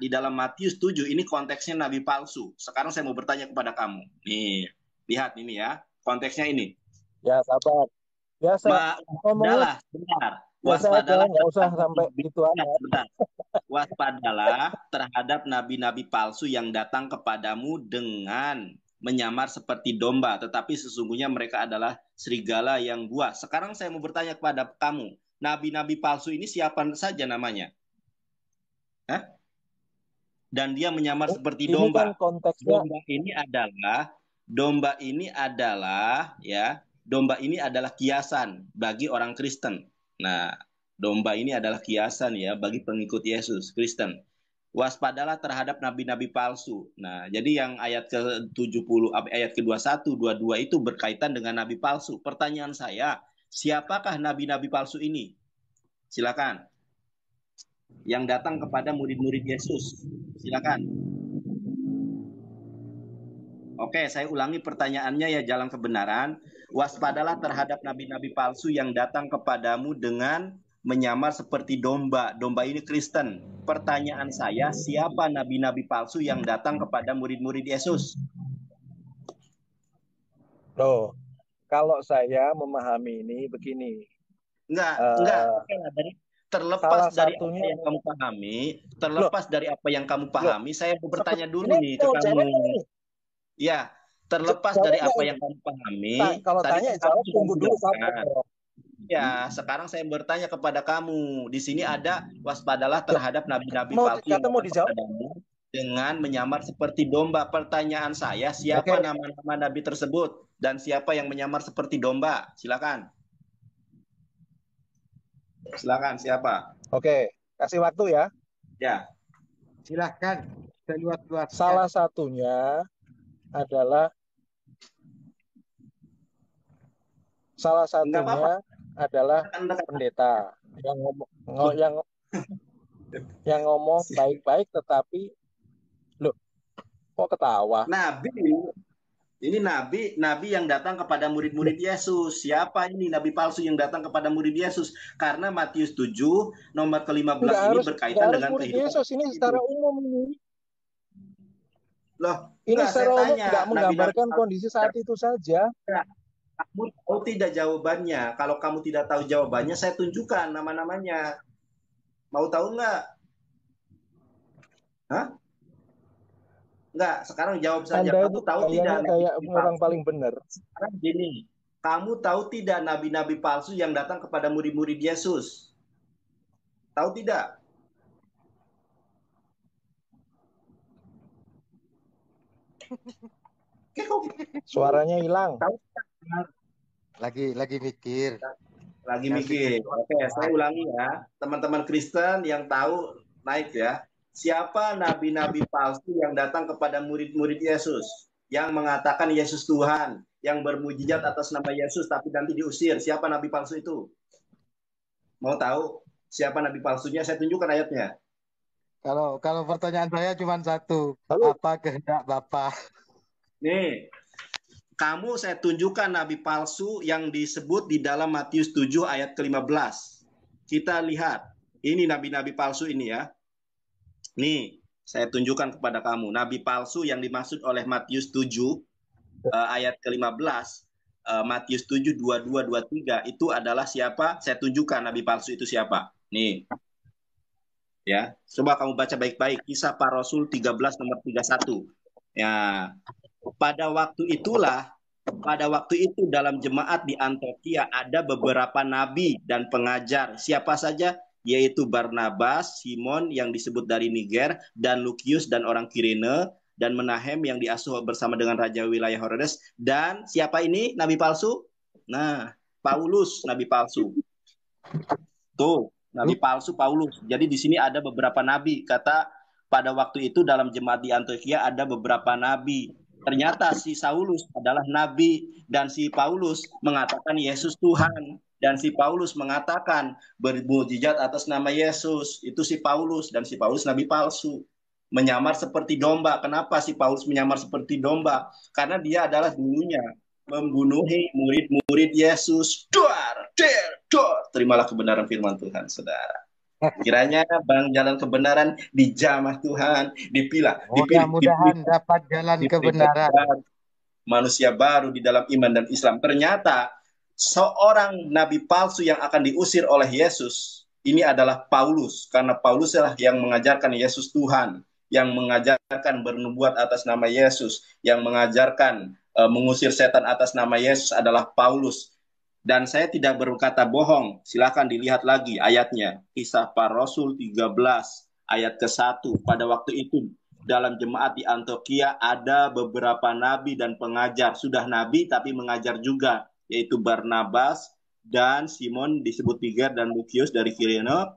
di dalam Matius 7 ini konteksnya nabi palsu. Sekarang saya mau bertanya kepada kamu. Nih, lihat ini ya. Konteksnya ini. Ya, sabar. Ya, saya ngomongnya Benar. biasa aja, nggak usah sampai gitu amat. Waspadalah terhadap nabi-nabi palsu yang datang kepadamu dengan menyamar seperti domba, tetapi sesungguhnya mereka adalah serigala yang buas. Sekarang saya mau bertanya kepada kamu, nabi-nabi palsu ini siapa saja namanya? Hah? Dan dia menyamar seperti domba. Ini kan konteksnya Domba ini adalah kiasan bagi orang Kristen. Nah, domba ini adalah kiasan ya bagi pengikut Yesus Kristen. Waspadalah terhadap nabi-nabi palsu. Nah, jadi yang ayat ke-70 ayat ke-21, 22 itu berkaitan dengan nabi palsu. Pertanyaan saya, siapakah nabi-nabi palsu ini? Silakan. Yang datang kepada murid-murid Yesus. Silakan. Oke, saya ulangi pertanyaannya ya, jalan kebenaran. Waspadalah terhadap nabi-nabi palsu yang datang kepadamu dengan menyamar seperti domba. Domba ini Kristen. Pertanyaan saya, siapa nabi-nabi palsu yang datang kepada murid-murid Yesus? Loh, kalau saya memahami ini begini. Enggak. Terlepas dari apa yang kamu pahami, saya mau bertanya dulu nih ke kamu. Ya, terlepas dari apa yang kamu pahami. Kalau tanya, jawab tunggu dulu. Ya, sekarang saya bertanya kepada kamu. Di sini ada waspadalah terhadap nabi-nabi palsu yang kepadamu dengan menyamar seperti domba. Pertanyaan saya, siapa nama-nama nabi tersebut dan siapa yang menyamar seperti domba? Silakan. Silakan, siapa? Oke, kasih waktu ya. Ya. Silakan. Salah satunya adalah pendeta yang ngomong baik-baik, tetapi loh, kok ketawa? Ini nabi yang datang kepada murid-murid Yesus. Siapa ini nabi palsu yang datang kepada murid Yesus? Karena Matius 7 nomor ke-15 ini berkaitan dengan kehidupan Yesus. Ini secara umum ini. Loh, ini secara umum tidak menggambarkan kondisi saat itu saja. Kamu tahu tidak jawabannya? Kalau kamu tidak tahu jawabannya, saya tunjukkan nama-namanya. Mau tahu nggak? Hah? Enggak, sekarang jawab saja. Kamu tahu tidak? Kayak orang paling benar. Sekarang gini, kamu tahu tidak nabi-nabi palsu yang datang kepada murid-murid Yesus? Tahu tidak? Suaranya hilang. Lagi mikir. Oke, saya ulangi ya. Teman-teman Kristen yang tahu naik ya. Siapa nabi-nabi palsu yang datang kepada murid-murid Yesus, yang mengatakan Yesus Tuhan, yang bermujizat atas nama Yesus tapi nanti diusir? Siapa nabi palsu itu? Mau tahu siapa nabi palsunya? Saya tunjukkan ayatnya. Kalau pertanyaan saya cuma satu. Apa kehendak Bapa? Nih, kamu saya tunjukkan nabi palsu yang disebut di dalam Matius 7 ayat ke-15. Kita lihat. Ini nabi-nabi palsu ini ya. Nih, saya tunjukkan kepada kamu. Nabi palsu yang dimaksud oleh Matius 7 ayat ke-15, Matius 7, 22, 23, itu adalah siapa? Saya tunjukkan nabi palsu itu siapa. Nih. Ya, coba kamu baca baik-baik. Kisah Para Rasul 13 nomor 31. Ya. Pada waktu itu dalam jemaat di Antioquia ada beberapa nabi dan pengajar. Siapa saja? Yaitu Barnabas, Simon yang disebut dari Niger, dan Lukius dan orang Kirene, dan Menahem yang diasuh bersama dengan raja wilayah Herodes. Dan siapa ini nabi palsu? Nah, Paulus nabi palsu. Tuh, nabi palsu Paulus. Jadi di sini ada beberapa nabi. Kata pada waktu itu dalam jemaat di Antioquia ada beberapa nabi. Ternyata si Saulus adalah nabi dan si Paulus mengatakan Yesus Tuhan. Dan si Paulus mengatakan bermujizat atas nama Yesus. Itu si Paulus, dan si Paulus nabi palsu. Menyamar seperti domba. Kenapa si Paulus menyamar seperti domba? Karena dia adalah dulunya membunuhi murid-murid Yesus. Terimalah kebenaran firman Tuhan, saudara. Kiranya Bang jalan kebenaran dijamah Tuhan, dipilih Mudah-mudahan dapat jalan diberi kebenaran. manusia baru di dalam iman dan Islam. Ternyata seorang nabi palsu yang akan diusir oleh Yesus ini adalah Paulus, karena Paulus lah yang mengajarkan Yesus Tuhan, yang mengajarkan bernubuat atas nama Yesus, yang mengajarkan mengusir setan atas nama Yesus adalah Paulus. Dan saya tidak berkata bohong, silakan dilihat lagi ayatnya. Kisah Para Rasul 13 ayat ke-1. Pada waktu itu dalam jemaat di Antioquia ada beberapa nabi dan pengajar. Sudah nabi tapi mengajar juga, yaitu Barnabas dan Simon disebut Niger dan Lukius dari Kirene,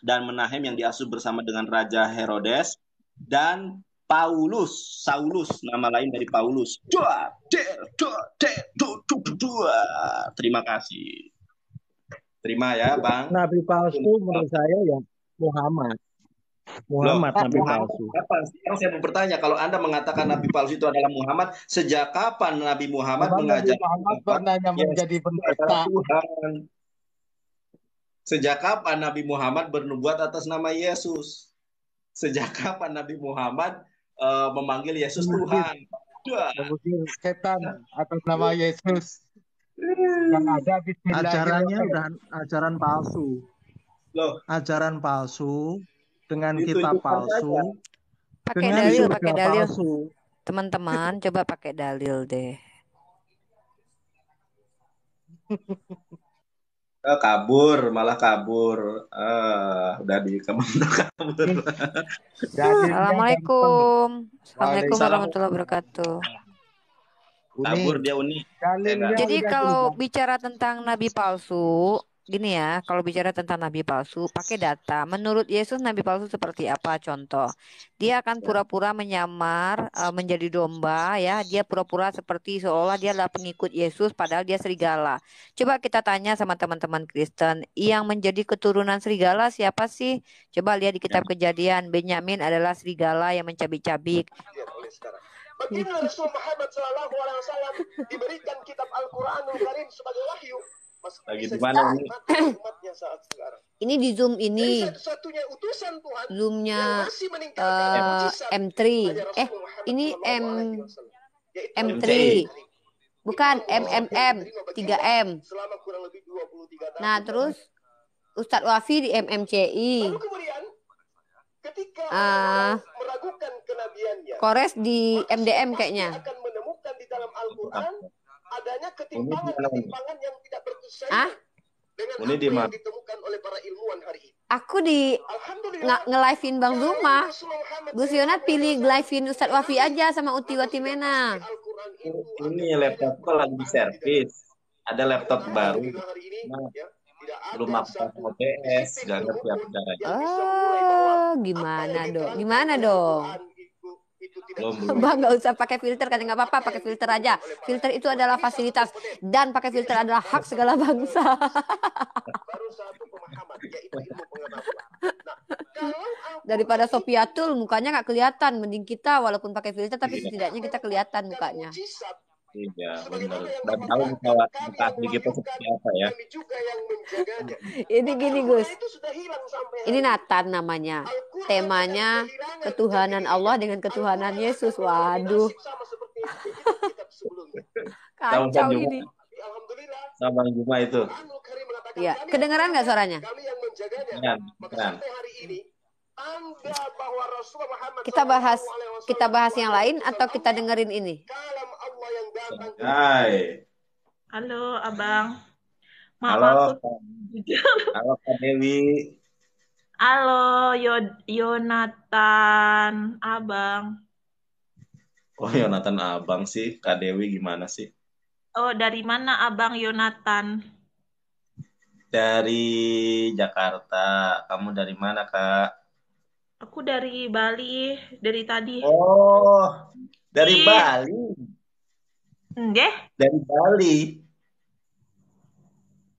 dan Menahem yang diasuh bersama dengan Raja Herodes, dan Saulus, nama lain dari Paulus. Terima kasih. Terima ya, Bang. Nabi palsu menurut saya ya Muhammad. Muhammad nabi palsu. Kapan? Sekarang saya mau bertanya, kalau Anda mengatakan nabi palsu itu adalah Muhammad, sejak kapan Nabi Muhammad mengajar Muhammad pernah menjadi pendeta? Tuhan? Sejak kapan Nabi Muhammad bernubuat atas nama Yesus? Sejak kapan Nabi Muhammad memanggil Yesus Tuhan? Mengusir setan atas nama Yesus. Yang ada ajarannya udah ajaran palsu. Loh, ajaran palsu dengan kitab palsu. Pakai dalil, palsu. Teman-teman, coba pakai dalil deh. Malah kabur. Udah kabur. Assalamualaikum. Assalamualaikum warahmatullahi wabarakatuh. Kabur dia Uni. Jadi kalau bicara tentang nabi palsu, gini ya, kalau bicara tentang nabi palsu, pakai data. Menurut Yesus, nabi palsu seperti apa? Contoh, dia akan pura-pura menyamar menjadi domba, ya. Dia pura-pura seperti seolah dia adalah pengikut Yesus, padahal dia serigala. Coba kita tanya sama teman-teman Kristen, yang menjadi keturunan serigala siapa sih? Coba lihat di kitab Kejadian, Benyamin adalah serigala yang mencabik-cabik. Baginda Rasul Muhammad SAW diberikan kitab Al-Quranul Karim sebagai wahyu. Lagi di mana ini? Ini di Zoom ini. Satu-satunya utusan Tuhan Zoom-nya M3. Ini M3. Bukan MMM 3M. Nah, terus Ustadz Wafi di MMCI. Lalu kemudian ketika meragukan kenabiannya, Kores di MDM kayaknya. Akan menemukan di dalam Al-Quran adanya ketimpangan yang tidak berkesuaian dengan apa yang ditemukan oleh para ilmuwan hari ini. Aku di nge-live-in Bang Zuma. Gus Yonat pilih live-in Ustadz Wafi aja sama Uti Watimena. Ini laptopku lagi di servis. Ada laptop baru. Belum apa OBS, gak ngerti apa caranya. Gimana dong? Bang, nggak usah pakai filter, kan nggak apa-apa, pakai filter aja. Filter itu adalah fasilitas, dan pakai filter adalah hak segala bangsa. Daripada Sofiatul mukanya nggak kelihatan, mending kita walaupun pakai filter tapi setidaknya kita kelihatan mukanya. Iya, benar. Dan tahu muka asli kita seperti apa ya. Ini gini Gus. Ini Nathan namanya. Temanya ketuhanan Allah dengan ketuhanan Yesus. Waduh. Kacau ini. Sama Juma itu. Iya, kedengeran nggak suaranya? Kedengeran. Kita bahas yang lain atau kita dengerin ini? Hai. Halo, Abang. Halo. Halo, Kak Dewi. Halo, Yonatan, Abang. Oh, Yonatan Abang sih. Kak Dewi gimana sih? Oh, dari mana Abang Yonatan? Dari Jakarta. Kamu dari mana, Kak? Aku dari Bali, dari tadi. Oh, dari Bali. Nggih? Dari Bali.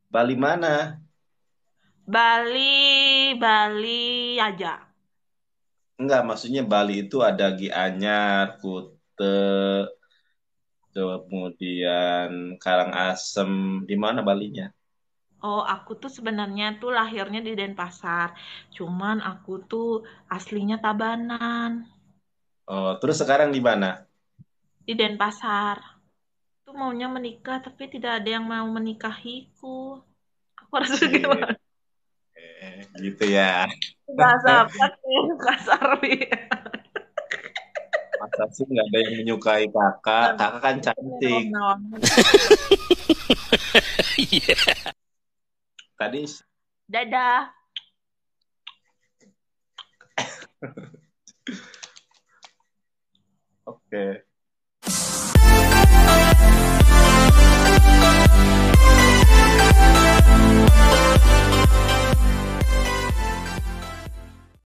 Bali mana? Bali aja. Enggak, maksudnya Bali itu ada Gianyar, Kute, kemudian Karangasem. Di mana Balinya? Oh, aku tuh sebenarnya tuh lahirnya di Denpasar. Cuman aku tuh aslinya Tabanan. Oh, terus sekarang di mana? Di Denpasar. Tuh maunya menikah, tapi tidak ada yang mau menikahiku. Aku harus Cie, gimana? gitu ya. Bahasa apa sih? Kasar, Wi. Masa sih nggak ada yang menyukai kakak? Kakak kan cantik. Tadi, Dadah. oke.